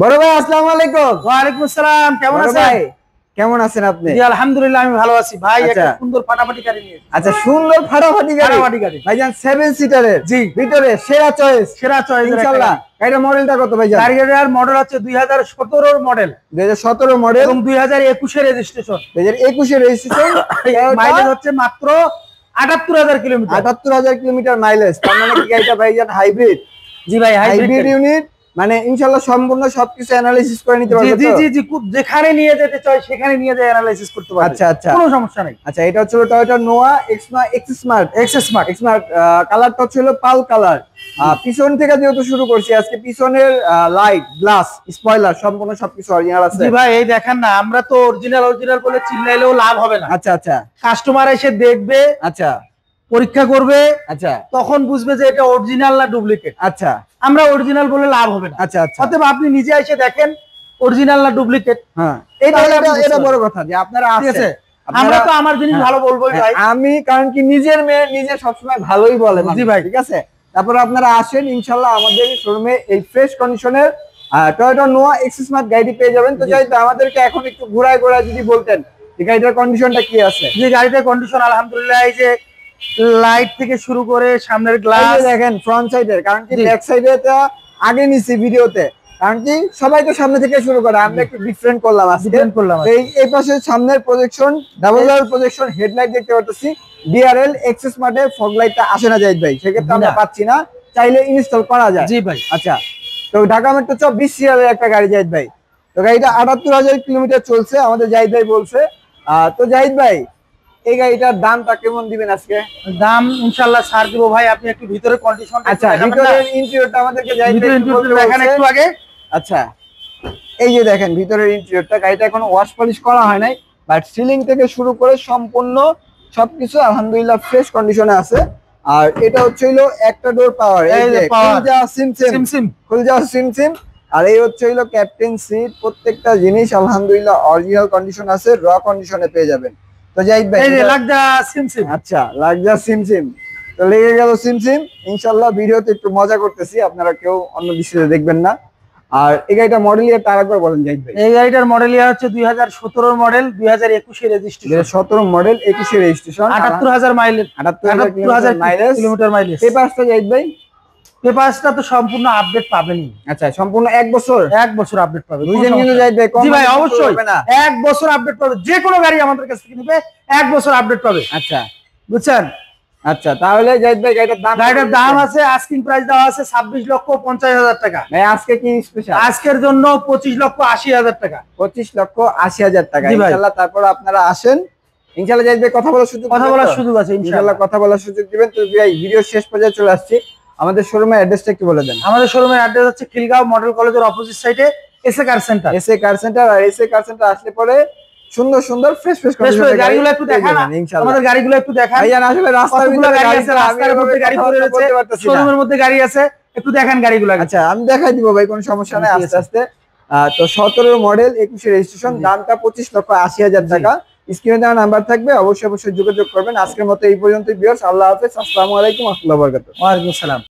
বড় ভাই আসসালামু আলাইকুম। ওয়ালাইকুম আসসালাম। কেমন আছেন ভাই? কেমন আছেন আপনি? জি আলহামদুলিল্লাহ আমি ভালো আছি ভাই। একটা সুন্দর ফাটাফাটি গাড়ি নিয়ে আচ্ছা, সুন্দর ফাটাফাটি গাড়ি ভাইজান, 7 সিটারের জি ভিতরে সেরা চয়েস ইনশাআল্লাহ। গাড়ি। গাড়ির মডেলটা কত ভাইজান? গাড়িটার মডেল হচ্ছে 2017 এর মডেল, 2017 মডেল এবং 2021 এর রেজিস্ট্রেশন। 2021 এর রেজিস্ট্রেশন। মাইলেজ হচ্ছে মাত্র 78000 কিলোমিটার। 78000 kilometre mileage. তার মানে কি গাড়িটা ভাইজান হাইব্রিড? জি ভাই, হাইব্রিড ইউনিট, মানে ইনশাআল্লাহ সম্পূর্ণ সবকিছু অ্যানালিসিস করে নিতে পারবে। জি জি জি, যেখানে নিয়ে যেতে চাই সেখানে নিয়ে যায় অ্যানালাইসিস করতে পারবে। আচ্ছা আচ্ছা, কোনো সমস্যা নাই। আচ্ছা, এটা হচ্ছে টয়োটা নোয়া এক্স স্মার্ট। কালারটা হচ্ছে পাল কালার। পিছন থেকে যেহেতু শুরু করছি আজকে, পিছনের লাইট, গ্লাস, স্পয়লার সম্পূর্ণ সবকিছু অরিজিনাল আছে। জি ভাই, এই দেখেন না, আমরা তো অরিজিনাল বলে চিল্লাইলেও লাভ হবে না। আচ্ছা আচ্ছা, কাস্টমার এসে দেখবে, আচ্ছা পরীক্ষা করবে, আচ্ছা, তখন বুঝবে যে এটা অরিজিনাল না ডুপ্লিকেট। আচ্ছা, আমরা অরিজিনাল বলে লাভ হবে না। আচ্ছা আচ্ছা, অতএব আপনি নিজে এসে দেখেন অরিজিনাল না ডুপ্লিকেট। হ্যাঁ, এটা বড় কথা যে আপনারা আসছে। আমরা তো আমার জিনিস ভালো বলবোই ভাই। আমি কারণ কি নিজের মেয়ে নিজে সবসময় ভালোই বলে। জি ভাই, ঠিক আছে। তারপর আপনারা আসেন ইনশাআল্লাহ আমাদের শোরুমে এই ফ্রেশ কন্ডিশনের টয়োটা নোয়া এক্স স্মার্ট গাড়ি পেয়ে যাবেন। তো চাইতে আমাদেরকে এখন একটু ঘোরায় যদি বলতেন এই গাড়িটার কন্ডিশনটা কি আছে। যে গাড়িটার কন্ডিশন আলহামদুলিল্লাহ, এই যে লাইট থেকে শুরু করে সামনের গ্লাস দেখেন, ফ্রন্ট সাইডের, কারণ কি ব্যাক সাইডে তো আগে নিছি ভিডিওতে, কারণ কি সবাই তো সামনে থেকে শুরু করে, আমরা একটু ডিফারেন্ট করলাম আজকে। এই পাশে সামনের projection, double layer projection headlight দেখতে পাচ্ছি। ডিআরএল এক্স স্মার্টে ফগ লাইটটা আসে না জাহিদ ভাই, সেক্ষেত্রে আমরা পাচ্ছি না, চাইলে ইনস্টল করা যায়। জি ভাই। আচ্ছা, তো ঢাকা মেট্রো 24 সিরিয়ালের একটা গাড়ি জাহিদ ভাই। তো গাড়িটা 78000 কিলোমিটার চলছে আমাদের জাহিদ ভাই বলছে। তো জাহিদ ভাই, এই গাড়িটার দামটা কেমন দিবেন আজকে? দাম ইনশাআল্লাহ ছাড় দিব ভাই। আপনি একটু ভিতরে কন্ডিশন, আচ্ছা, ভিতরের ইন্টেরিয়রটা আমাদেরকে জাহিদ ভাই দেখেন একটু আগে। আচ্ছা, এই যে দেখেন ভিতরের ইন্টেরিয়রটা, গাড়িটা এখনো ওয়াশ পলিশ করা হয় নাই, বাট সিলিং থেকে শুরু করে সম্পূর্ণ সবকিছু আলহামদুলিল্লাহ ফ্রেশ কন্ডিশনে আছে। আর এটা হচ্ছে হলো একটা ডোর পাওয়ার, এই যে খুলজা সিমসিম। আর এই হচ্ছে হলো ক্যাপ্টেন সিট, প্রত্যেকটা জিনিস আলহামদুলিল্লাহ অরিজিনাল কন্ডিশন আছে, র কন্ডিশনে পেয়ে যাবেন। তো জাহিদ ভাই, এই যে লাগজা সিমসিম। আচ্ছা, লাগজা সিমসিম তো লেগে গেল সিমসিম। ইনশাআল্লাহ ভিডিওতে একটু মজা করতেছি, আপনারা কেউ অন্য দৃষ্টিতে দেখবেন না। আর এই গাড়িটা মডেল ইয়ারটা আরেকবার বলেন জাহিদ ভাই। এই গাড়িটার মডেল ইয়ার হচ্ছে 2017 মডেল, 2021 এর রেজিস্ট্রেশন। 17 মডেল, 21 এর রেজিস্ট্রেশন, 78000 মাইলেজ, 78000 কিলোমিটার মাইলেজ। পেপারসটা জাহিদ ভাই? পেপারসটা তো সম্পূর্ণ আপডেট পাবেনই। আচ্ছা, সম্পূর্ণ 1 বছর আপডেট পাবে। বুঝেন কিন্তু জাহিদ ভাই? জি ভাই, অবশ্যই 1 বছর আপডেট পাবে। যে কোনো গাড়ি আমাদের কাছ থেকে নিবে 1 বছর আপডেট পাবে। আচ্ছা, বুঝছেন? আচ্ছা, তাহলে জাহিদ ভাই গাড়িটার দাম আছে, আস্কিং প্রাইস দেওয়া আছে 26,50,000 টাকা। ভাই আজকে কি স্পেশাল? আজকের জন্য 25,80,000 টাকা। 25,80,000 টাকা ইনশাআল্লাহ। তারপর আপনারা আসেন ইনশাআল্লাহ। জাহিদ ভাই কথা বলার সুযোগ আছে ইনশাআল্লাহ, কথা বলার সুযোগ দিবেন। তো ভাই ভিডিও শেষ পর্যায়ে চলে আসছি, আমাদের শোরুমের অ্যাড্রেসটা একটু বলে দেন। আমাদের শোরুমের অ্যাড্রেস হচ্ছে খিলগাঁও মডেল কলেজের অপোজিট সাইডে এসএ কার সেন্টার। আর এসএ কার সেন্টার আসলে পরে সুন্দর সুন্দর ফ্রেশ গাড়িগুলো একটু দেখান, আমাদের গাড়িগুলো একটু দেখান। ভাইজান আসলে রাস্তার ভিতরে গাড়ি আছে, রাস্তার মধ্যে গাড়ি পড়ে রয়েছে, শোরুমের মধ্যে গাড়ি আছে, একটু দেখান গাড়িগুলো। আচ্ছা, আমি দেখাই দিব ভাই, কোনো সমস্যা নাই, আস্তে আস্তে। তো 17 মডেল, 21 এর রেজিস্ট্রেশন, দামটা 25,80,000 টাকা। স্ক্রিনে দেওয়া নাম্বার থাকবে, অবশ্যই যোগাযোগ করবেন। আজকের মতো এই পর্যন্তই ভিউয়ার্স, আল্লাহ হাফেজ, আসসালামু আলাইকুম ওয়া রাহমাতুল্লাহি ওয়া বারাকাতুহু। ওয়া আলাইকুম আসসালাম।